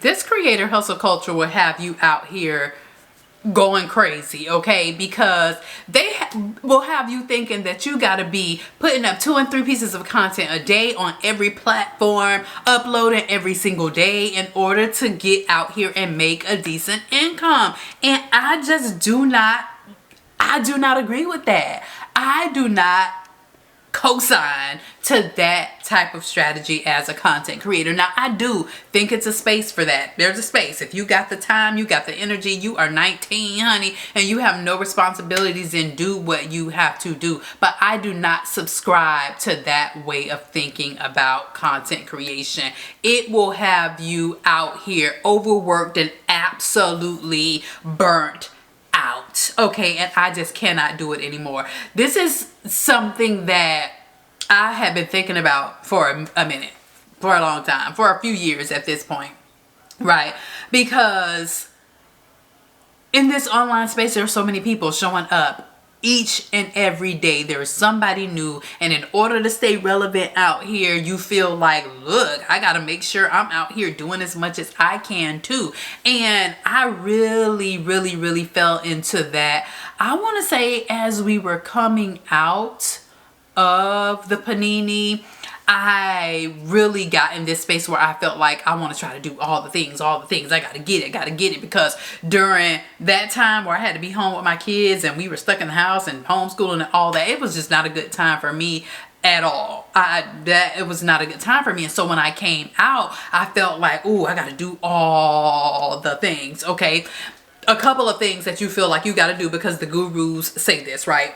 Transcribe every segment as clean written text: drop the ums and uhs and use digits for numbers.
This creator hustle culture will have you out here going crazy, okay? Because they will have you thinking that you got to be putting up 2 and 3 pieces of content a day on every platform, uploading every single day in order to get out here and make a decent income. And I do not agree with that. I do not co-sign to that type of strategy as a content creator. Now, I do think it's a space for that. There's a space. If you got the time, you got the energy, you are 19, honey, and you have no responsibilities, and do what you have to do. But I do not subscribe to that way of thinking about content creation. It will have you out here overworked and absolutely burnt out, okay? And I just cannot do it anymore. This is something that I have been thinking about for a minute, for a long time, for a few years at this point, right? Because in this online space, there are so many people showing up each and every day. There is somebody new, and in order to stay relevant out here, you feel like, look, I gotta make sure I'm out here doing as much as I can too. And I really fell into that. I want to say as we were coming out of the panini, I really got in this space where I felt like I want to try to do all the things. I gotta get it, because during that time where I had to be home with my kids and we were stuck in the house and homeschooling and all that, it was just not a good time for me at all. It was not a good time for me. And so when I came out, I felt like, ooh, I gotta do all the things, okay? A couple of things that you feel like you gotta do because the gurus say this, right?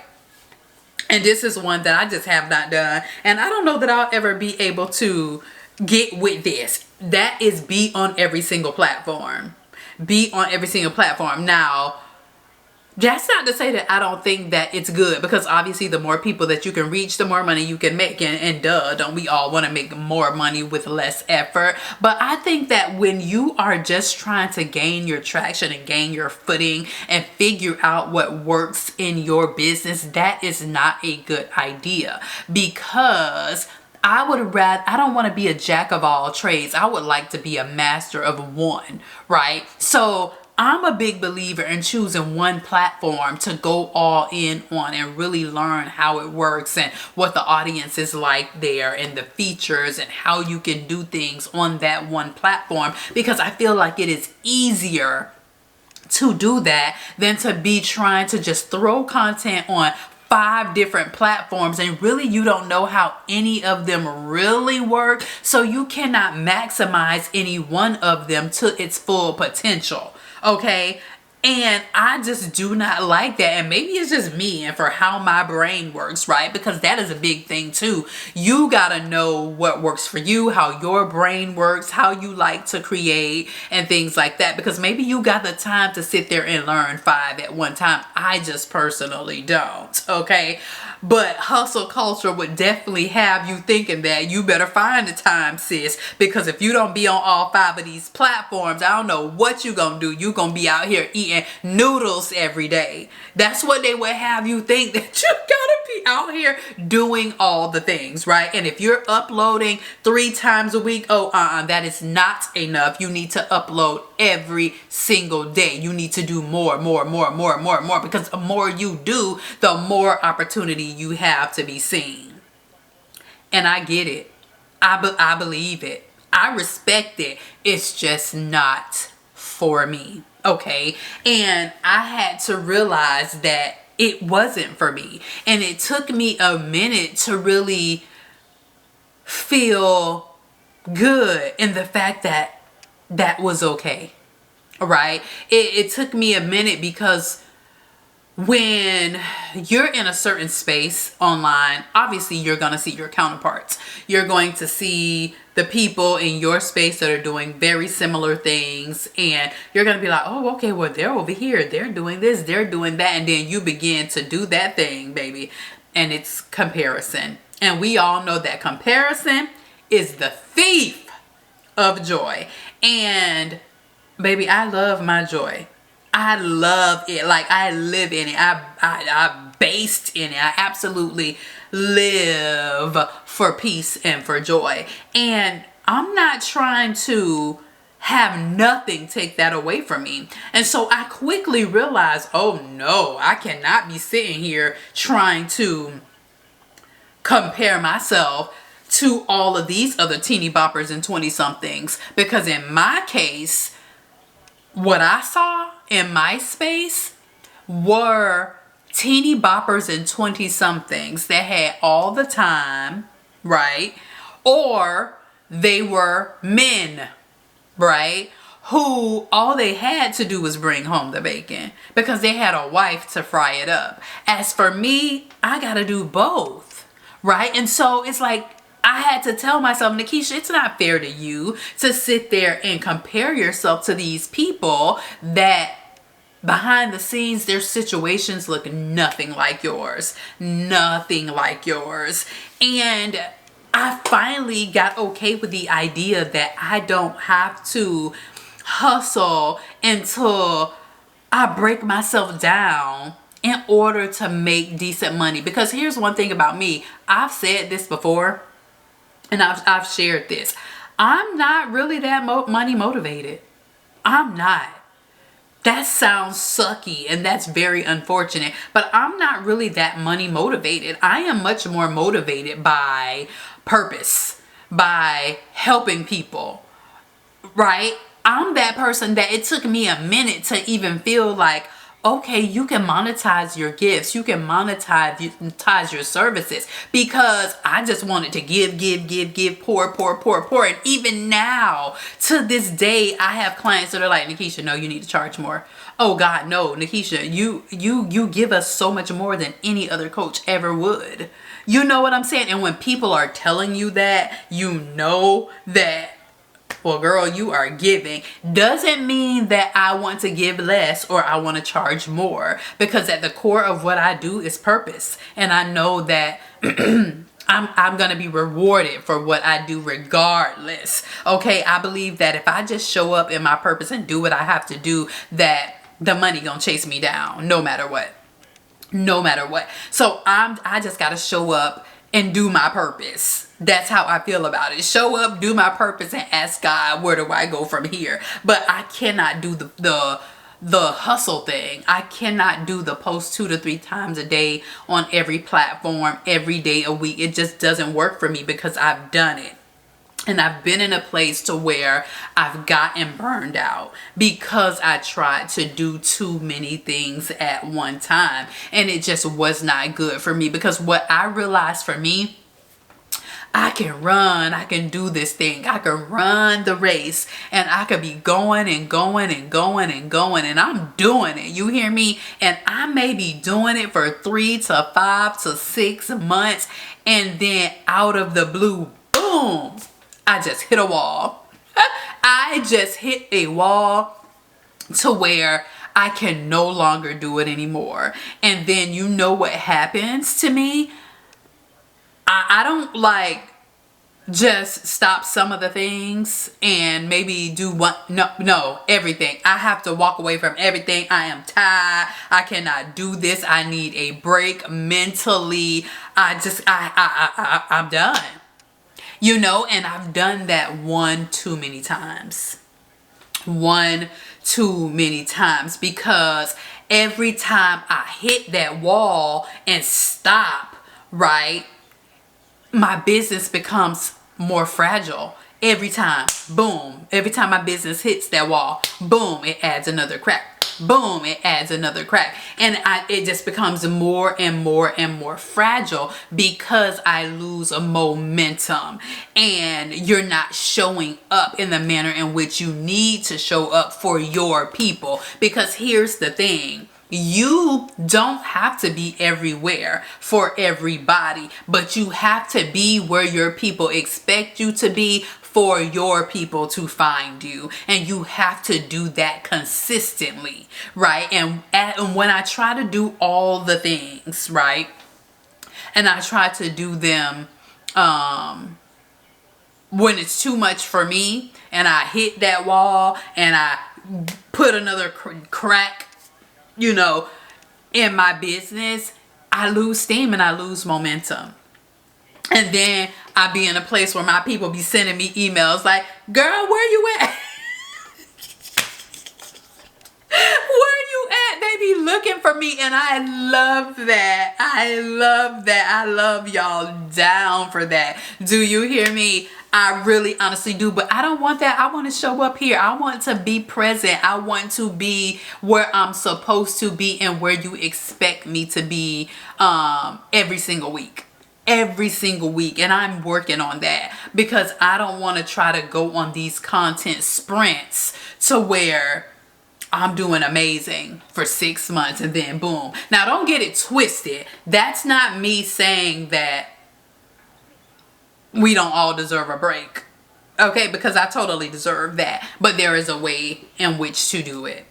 And this is one that I just have not done. And I don't know that I'll ever be able to get with this. That is be on every single platform. Be on every single platform. Now, that's not to say that I don't think that it's good, because obviously the more people that you can reach, the more money you can make. And duh, don't we all want to make more money with less effort? But I think that when you are just trying to gain your traction and gain your footing and figure out what works in your business, that is not a good idea, because I don't want to be a jack of all trades. I would like to be a master of one, right? So I'm a big believer in choosing one platform to go all in on and really learn how it works and what the audience is like there and the features and how you can do things on that one platform, because I feel like it is easier to do that than to be trying to just throw content on 5 different platforms and really you don't know how any of them really work, so you cannot maximize any one of them to its full potential. Okay, and I just do not like that. And maybe it's just me and for how my brain works, right? Because that is a big thing too. You gotta know what works for you, how your brain works, how you like to create and things like that. Because maybe you got the time to sit there and learn 5 at one time. I just personally don't, okay? But hustle culture would definitely have you thinking that you better find the time, sis. Because if you don't be on all 5 of these platforms, I don't know what you gonna do. You gonna be out here eating noodles every day. That's what they would have you think, that you gotta be out here doing all the things, right? And if you're uploading 3 times a week, that is not enough. You need to upload every single day. You need to do more, because the more you do, the more opportunity you have to be seen. And I get it. I believe it. I respect it. It's just not for me. Okay. And I had to realize that it wasn't for me. And it took me a minute to really feel good in the fact that that was okay. Right? It took me a minute, because when you're in a certain space online, obviously you're going to see your counterparts. You're going to see the people in your space that are doing very similar things, and you're going to be like, oh, okay, well, they're over here, they're doing this, they're doing that, and then you begin to do that thing, baby, and it's comparison. And we all know that comparison is the thief of joy. And baby, I love my joy. I love it. Like, I live in it. I based in it. I absolutely live for peace and for joy. And I'm not trying to have nothing take that away from me. And so I quickly realized, oh no, I cannot be sitting here trying to compare myself to all of these other teeny boppers and 20 somethings, because in my case, what I saw in my space were teeny boppers and 20 somethings that had all the time, right? Or they were men, right? Who all they had to do was bring home the bacon because they had a wife to fry it up. As for me, I gotta do both, right? And so it's like, I had to tell myself, Nakisha, it's not fair to you to sit there and compare yourself to these people that behind the scenes, their situations look nothing like yours. Nothing like yours. And I finally got okay with the idea that I don't have to hustle until I break myself down in order to make decent money. Because here's one thing about me. I've said this before, and I've shared this. I'm not really that money motivated. I'm not. That sounds sucky and that's very unfortunate, but I'm not really that money motivated. I am much more motivated by purpose, by helping people, right? I'm that person that it took me a minute to even feel like, okay, you can monetize your gifts. You can monetize your services, because I just wanted to give, pour. And even now, to this day, I have clients that are like, Nakisha, no, you need to charge more. Oh God, no, Nakisha, you give us so much more than any other coach ever would. You know what I'm saying? And when people are telling you that, you know that, well, girl, you are giving. Doesn't mean that I want to give less or I want to charge more, because at the core of what I do is purpose. And I know that I'm going to be rewarded for what I do regardless. Okay, I believe that if I just show up in my purpose and do what I have to do, that the money going to chase me down no matter what. No matter what. So I just got to show up and do my purpose. That's how I feel about it. Show up, do my purpose, and ask God, where do I go from here? But I cannot do the hustle thing. I cannot do the post 2 to 3 times a day on every platform, every day a week. It just doesn't work for me, because I've done it. And I've been in a place to where I've gotten burned out because I tried to do too many things at one time. And it just was not good for me, because what I realized for me, I can do this thing. I can run the race, and I could be going and going and going and going, and I'm doing it. You hear me? And I may be doing it for 3 to 5 to 6 months, and then out of the blue, boom, I just hit a wall. I just hit a wall to where I can no longer do it anymore. And then you know what happens to me? I don't like just stop some of the things and maybe do one. No, everything. I have to walk away from everything. I am tired. I cannot do this. I need a break mentally. I'm done. You know, and I've done that one too many times. One too many times, because every time I hit that wall and stop, right, my business becomes more fragile. Every time, boom, every time my business hits that wall, boom, it adds another crack. Boom, it adds another crack. And it just becomes more and more and more fragile, because I lose a momentum and you're not showing up in the manner in which you need to show up for your people. Because here's the thing. You don't have to be everywhere for everybody, but you have to be where your people expect you to be for your people to find you. And you have to do that consistently, right? And when I try to do all the things, right, and I try to do them when it's too much for me, and I hit that wall and I put another crack, you know, in my business, I lose steam and I lose momentum. And then I be in a place where my people be sending me emails like, girl, where you at? for me, and I love that. I love that. I love y'all down for that. Do you hear me? I really honestly do, but I don't want that. I want to show up here. I want to be present. I want to be where I'm supposed to be and where you expect me to be every single week. Every single week. And I'm working on that because I don't want to try to go on these content sprints to where I'm doing amazing for 6 months and then boom. Now don't get it twisted. That's not me saying that we don't all deserve a break. Okay, because I totally deserve that. But there is a way in which to do it.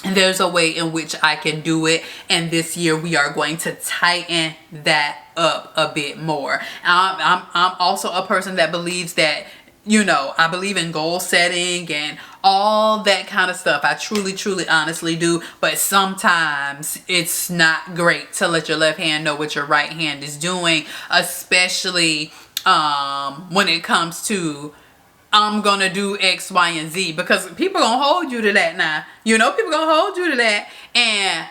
And there's a way in which I can do it. And this year we are going to tighten that up a bit more. I'm also a person that believes that, you know, I believe in goal setting and all that kind of stuff. I truly, truly, honestly do. But sometimes it's not great to let your left hand know what your right hand is doing, especially when it comes to I'm gonna do X, Y, and Z, because people gonna hold you to that now. You know, people gonna hold you to that. And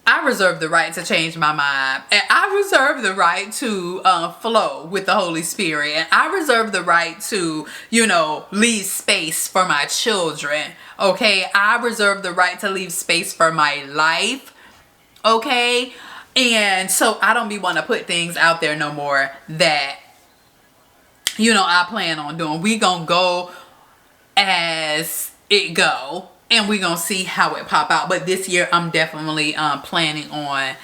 I reserve the right to change my mind. And I reserve the right to flow with the Holy Spirit. And I reserve the right to, you know, leave space for my children. Okay? I reserve the right to leave space for my life. Okay? And so I don't be want to put things out there no more that, you know, I plan on doing. We gonna go as it go. And we're going to see how it pop out. But this year, I'm definitely planning on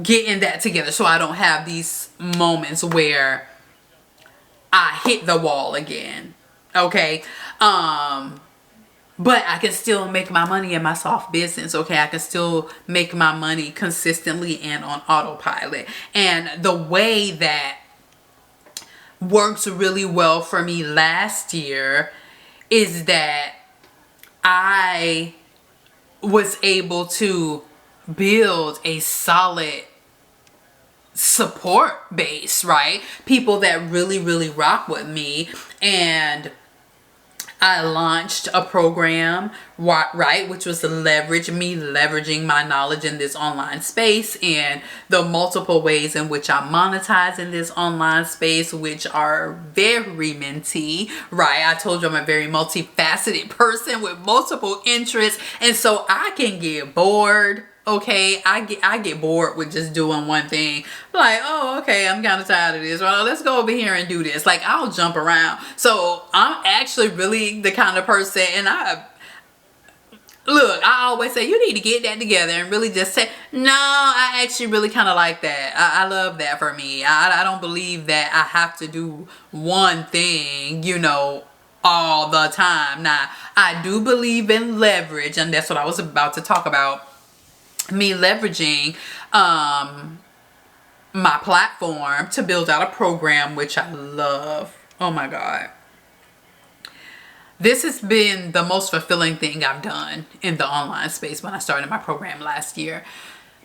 getting that together. So I don't have these moments where I hit the wall again. Okay? But I can still make my money in my soft business. Okay? I can still make my money consistently and on autopilot. And the way that works really well for me last year is that I was able to build a solid support base, right? People that really, really rock with me. And I launched a program, right, which was to leveraging my knowledge in this online space and the multiple ways in which I monetize in this online space, which are very minty, right? I told you I'm a very multifaceted person with multiple interests, and so I can get bored. Okay, I get bored with just doing one thing. Like, oh, okay, I'm kind of tired of this. Well, let's go over here and do this. Like, I'll jump around. So I'm actually really the kind of person, and I always say, you need to get that together and really just say, no, I actually really kind of like that. I love that for me. I don't believe that I have to do one thing, you know, all the time. Now, I do believe in leverage, and that's what I was about to talk about. Me leveraging my platform to build out a program, which I love. Oh my God. This has been the most fulfilling thing I've done in the online space when I started my program last year,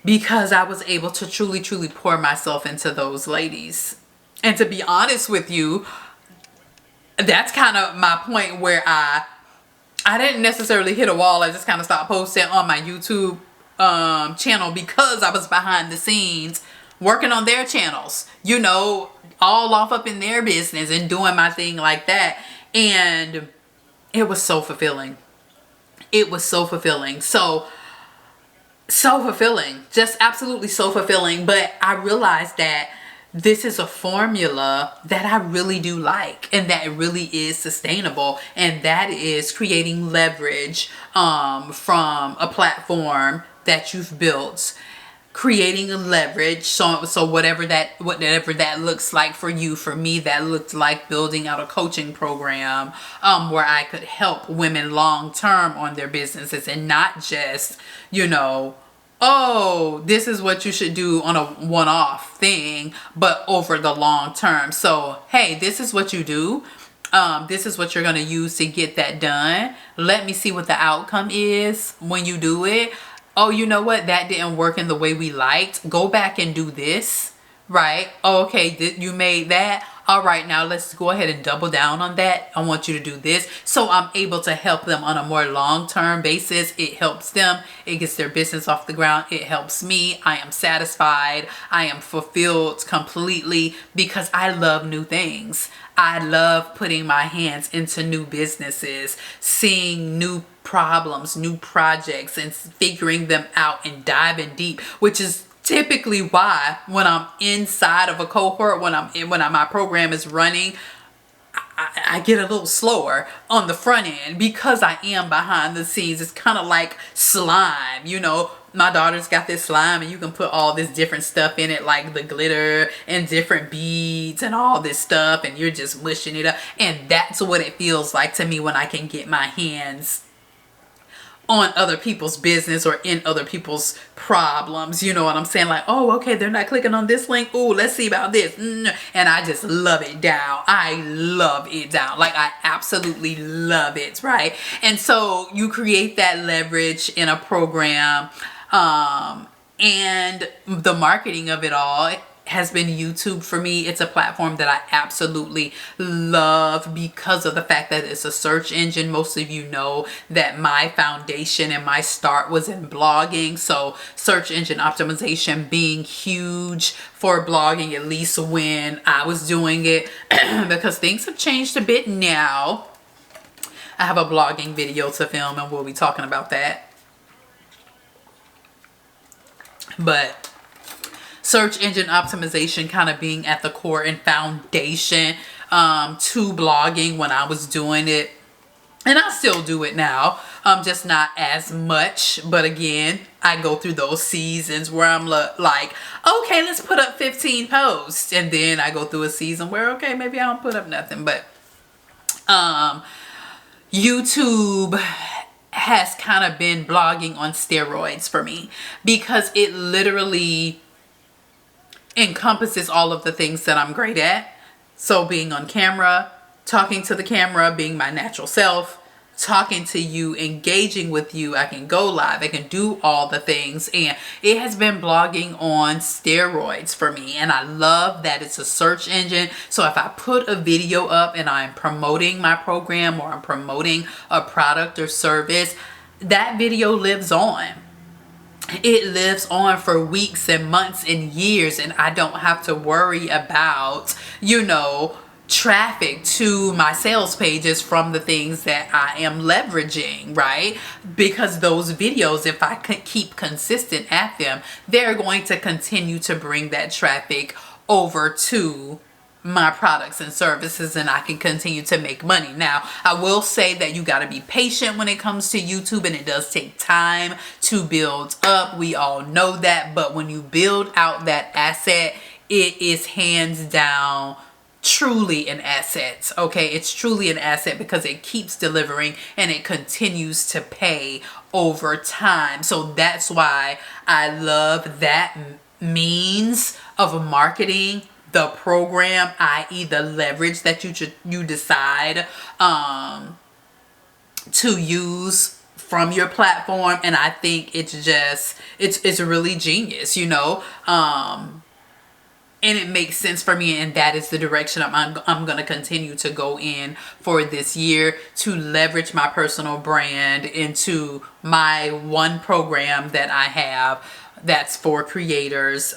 because I was able to truly, truly pour myself into those ladies. And to be honest with you, that's kind of my point where I didn't necessarily hit a wall. I just kind of stopped posting on my YouTube channel because I was behind the scenes working on their channels, you know, all off up in their business and doing my thing like that. And it was so fulfilling. It was so fulfilling. So fulfilling, just absolutely so fulfilling. But I realized that this is a formula that I really do like, and that it really is sustainable, and that is creating leverage from a platform that you've built, creating a leverage. So whatever that looks like for you. For me, that looked like building out a coaching program where I could help women long term on their businesses, and not just, you know, oh, this is what you should do on a one-off thing, but over the long term. So, hey, this is what you do. This is what you're going to use to get that done. Let me see what the outcome is when you do it. Oh, you know what? That didn't work in the way we liked. Go back and do this, right? Okay, you made that. All right, now let's go ahead and double down on that. I want you to do this. So I'm able to help them on a more long-term basis. It helps them. It gets their business off the ground. It helps me. I am satisfied. I am fulfilled completely because I love new things. I love putting my hands into new businesses, seeing new problems, new projects, and figuring them out and diving deep, which is typically why when I'm inside of a cohort, when my program is running, I get a little slower on the front end because I am behind the scenes. It's kind of like slime, you know. My daughter's got this slime and you can put all this different stuff in it, like the glitter and different beads and all this stuff, and you're just mushing it up. And that's what it feels like to me when I can get my hands on other people's business or in other people's problems. You know what I'm saying? Like, oh, okay, they're not clicking on this link. Oh, let's see about this. And I just love it down. I love it down. Like, I absolutely love it, right? And so you create that leverage in a program, and the marketing of it all has been YouTube for me. It's a platform that I absolutely love because of the fact that it's a search engine. Most of you know that my foundation and my start was in blogging. So search engine optimization being huge for blogging, at least when I was doing it, because things have changed a bit now. I have a blogging video to film and we'll be talking about that. But search engine optimization kind of being at the core and foundation to blogging when I was doing it. And I still do it now, just not as much. But again, I go through those seasons where I'm like, okay, let's put up 15 posts. And then I go through a season where, okay, maybe I don't put up nothing. But YouTube has kind of been blogging on steroids for me because it literally encompasses all of the things that I'm great at. So being on camera, talking to the camera, being my natural self, talking to you, engaging with you. I can go live. I can do all the things. And it has been blogging on steroids for me. And I love that it's a search engine. So if I put a video up and I'm promoting my program or I'm promoting a product or service, that video lives on. It lives on for weeks and months and years, and I don't have to worry about, you know, traffic to my sales pages from the things that I am leveraging, right? Because those videos, if I could keep consistent at them, they're going to continue to bring that traffic over to my products and services, and I can continue to make money. Now, I will say that you got to be patient when it comes to YouTube, and it does take time to build up. We all know that, but when you build out that asset, it is hands down truly an asset. Okay, it's truly an asset because it keeps delivering and it continues to pay over time. So that's why I love that means of marketing the program, i.e. the leverage that you decide to use from your platform. And I think it's just it's really genius, you know. And it makes sense for me, and that is the direction I'm going to continue to go in for this year, to leverage my personal brand into my one program that I have that's for creators,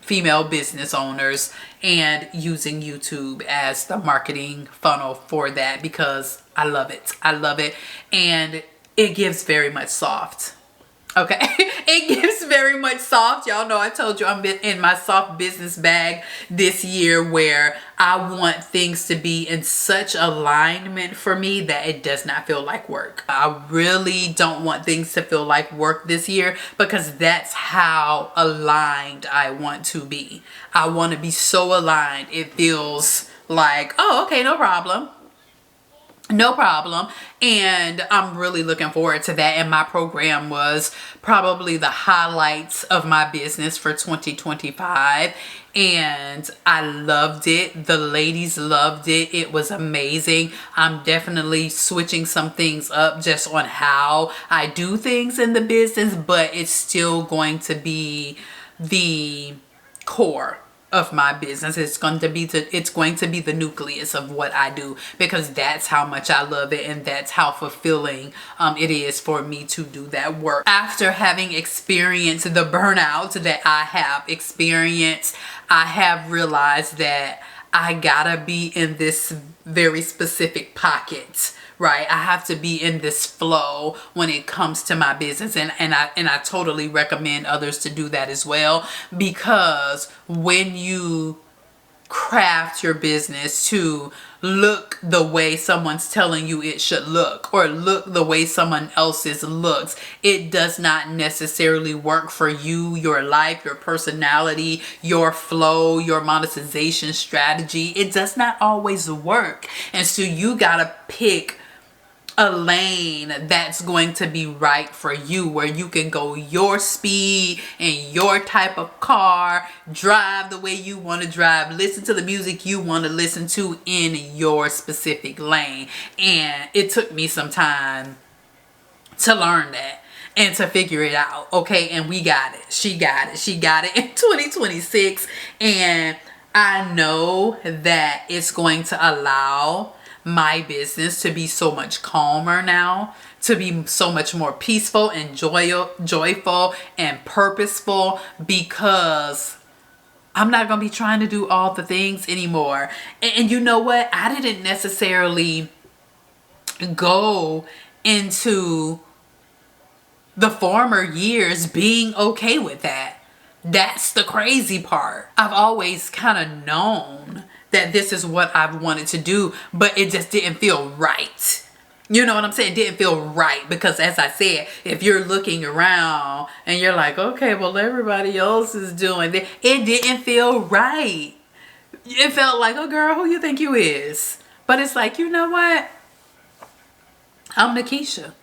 female business owners, and using YouTube as the marketing funnel for that because I love it. I love it, and it gives very much soft. Okay, it gives very much soft. Y'all know I told you I'm in my soft business bag this year, where I want things to be in such alignment for me that it does not feel like work. I really don't want things to feel like work this year because that's how aligned I want to be. I want to be so aligned it feels like, oh, okay, no problem. No problem. And I'm really looking forward to that. And my program was probably the highlights of my business for 2025. And I loved it. The ladies loved it. It was amazing. I'm definitely switching some things up just on how I do things in the business, but it's still going to be the core of my business. It's going to be the nucleus of what I do, because that's how much I love it, and that's how fulfilling it is for me to do that work. After having experienced the burnout that I have experienced, I have realized that I gotta be in this very specific pocket, right? I have to be in this flow when it comes to my business, and I totally recommend others to do that as well, because when you craft your business to look the way someone's telling you it should look, or look the way someone else's looks, it does not necessarily work for you, your life, your personality, your flow, your monetization strategy. It does not always work. And so you gotta pick a lane that's going to be right for you, where you can go your speed and your type of car, drive the way you want to drive, listen to the music you want to listen to in your specific lane. And it took me some time to learn that and to figure it out. Okay, and we got it. She got it in 2026, and I know that it's going to allow my business to be so much calmer now, to be so much more peaceful and joyful and purposeful, because I'm not going to be trying to do all the things anymore. And you know what? I didn't necessarily go into the former years being okay with that. That's the crazy part. I've always kind of known that this is what I've wanted to do, but it just didn't feel right. You know what I'm saying? It didn't feel right, because as I said, if you're looking around and you're like, okay, well, everybody else is doing it, it didn't feel right. It felt like, oh girl, who you think you is? But it's like, you know what? I'm Nakisha.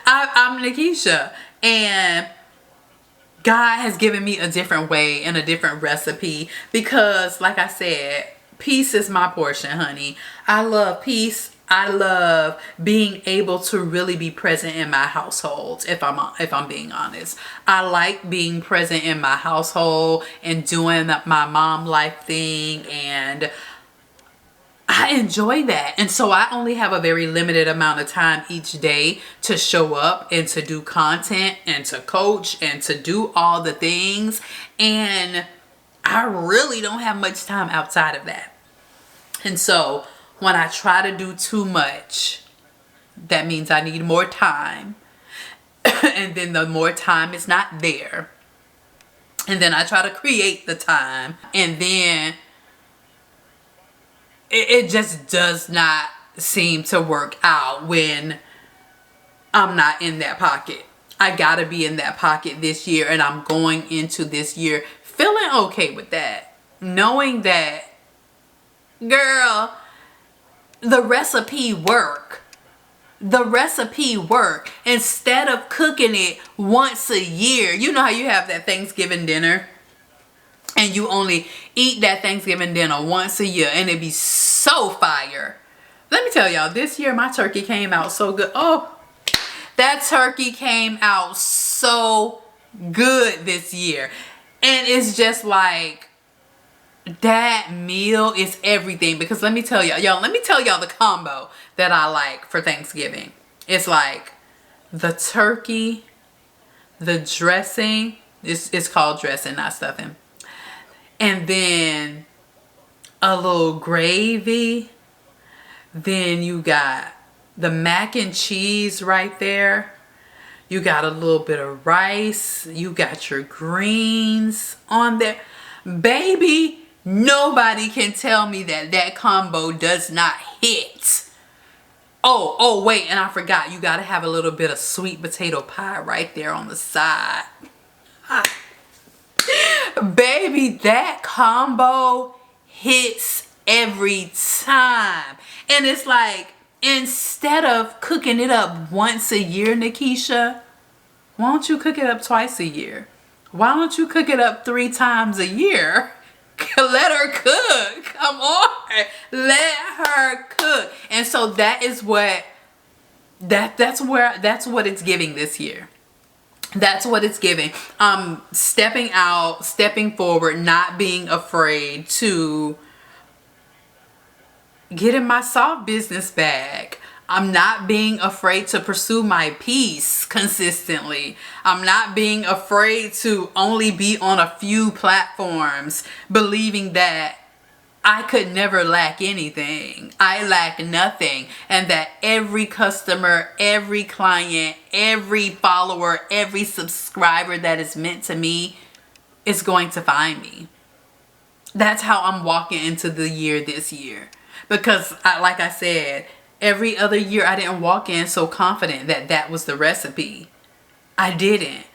I'm Nakisha, and God has given me a different way and a different recipe, because like I said, peace is my portion, honey. I love peace. I love being able to really be present in my household. If I'm being honest, I like being present in my household and doing my mom life thing, and I enjoy that. And so I only have a very limited amount of time each day to show up and to do content and to coach and to do all the things. And I really don't have much time outside of that. And so when I try to do too much, that means I need more time. And then the more time is not there. And then I try to create the time. And then it just does not seem to work out when I'm not in that pocket. I gotta be in that pocket this year, and I'm going into this year feeling okay with that. Knowing that, girl, the recipe work. The recipe work. Instead of cooking it once a year, you know how you have that Thanksgiving dinner, and you only eat that Thanksgiving dinner once a year, and it be so fire. Let me tell y'all, this year my turkey came out so good. Oh, that turkey came out so good this year. And it's just like, that meal is everything. Because let me tell y'all, let me tell y'all the combo that I like for Thanksgiving. It's like the turkey, the dressing. It's called dressing, not stuffing. And then a little gravy. Then you got the mac and cheese right there. You got a little bit of rice. You got your greens on there. Baby, nobody can tell me that that combo does not hit. Oh, wait, and I forgot. You got to have a little bit of sweet potato pie right there on the side. Baby, that combo hits every time. And it's like, instead of cooking it up once a year, Nakisha, why don't you cook it up twice a year? Why don't you cook it up 3 times a year? Let her cook. Come on. Let her cook. And so that is what that's what it's giving this year. That's what it's giving. Stepping out, stepping forward, not being afraid to get in my soft business bag. I'm not being afraid to pursue my peace consistently. I'm not being afraid to only be on a few platforms, believing that I could never lack anything. I lack nothing. And that every customer, every client, every follower, every subscriber that is meant to me is going to find me. That's how I'm walking into the year this year. Because like I said, every other year I didn't walk in so confident that that was the recipe. I didn't.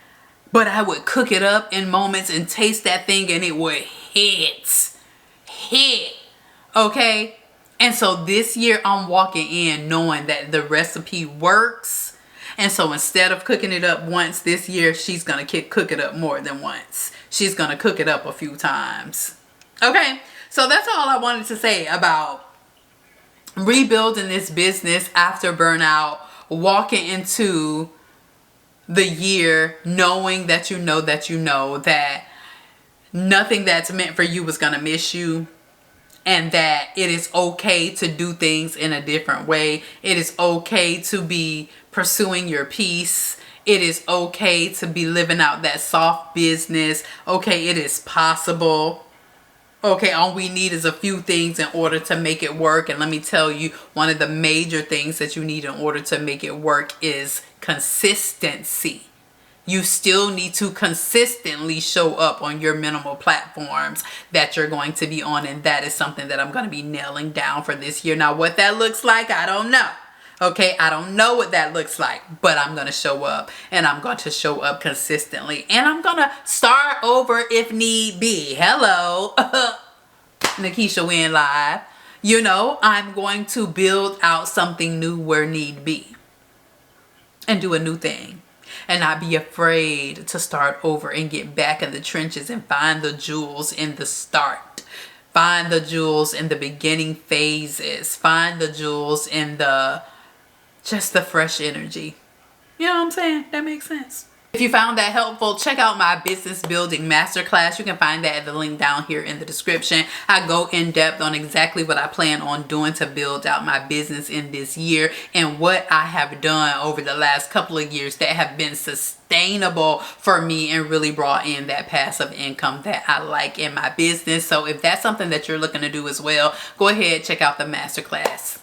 But I would cook it up in moments and taste that thing and it would hit. Okay? And so this year I'm walking in knowing that the recipe works. And so instead of cooking it up once this year, she's going to cook it up more than once. She's going to cook it up a few times. Okay? So that's all I wanted to say about rebuilding this business after burnout, walking into the year knowing that you know that nothing that's meant for you is going to miss you, and that it is okay to do things in a different way. It is okay to be pursuing your peace. It is okay to be living out that soft business. Okay, it is possible. Okay, all we need is a few things in order to make it work. And let me tell you, one of the major things that you need in order to make it work is consistency. You still need to consistently show up on your minimal platforms that you're going to be on. And that is something that I'm going to be nailing down for this year. Now, what that looks like, I don't know. Okay, I don't know what that looks like, but I'm going to show up, and I'm going to show up consistently, and I'm going to start over if need be. Hello, Nakisha Win Live. You know, I'm going to build out something new where need be and do a new thing, and not be afraid to start over and get back in the trenches and find the jewels in the start. Find the jewels in the beginning phases. Find the jewels in just the fresh energy. You know what I'm saying? That makes sense. If you found that helpful, check out my business building masterclass. You can find that at the link down here in the description. I go in depth on exactly what I plan on doing to build out my business in this year, and what I have done over the last couple of years that have been sustainable for me and really brought in that passive income that I like in my business. So if that's something that you're looking to do as well, go ahead, check out the masterclass.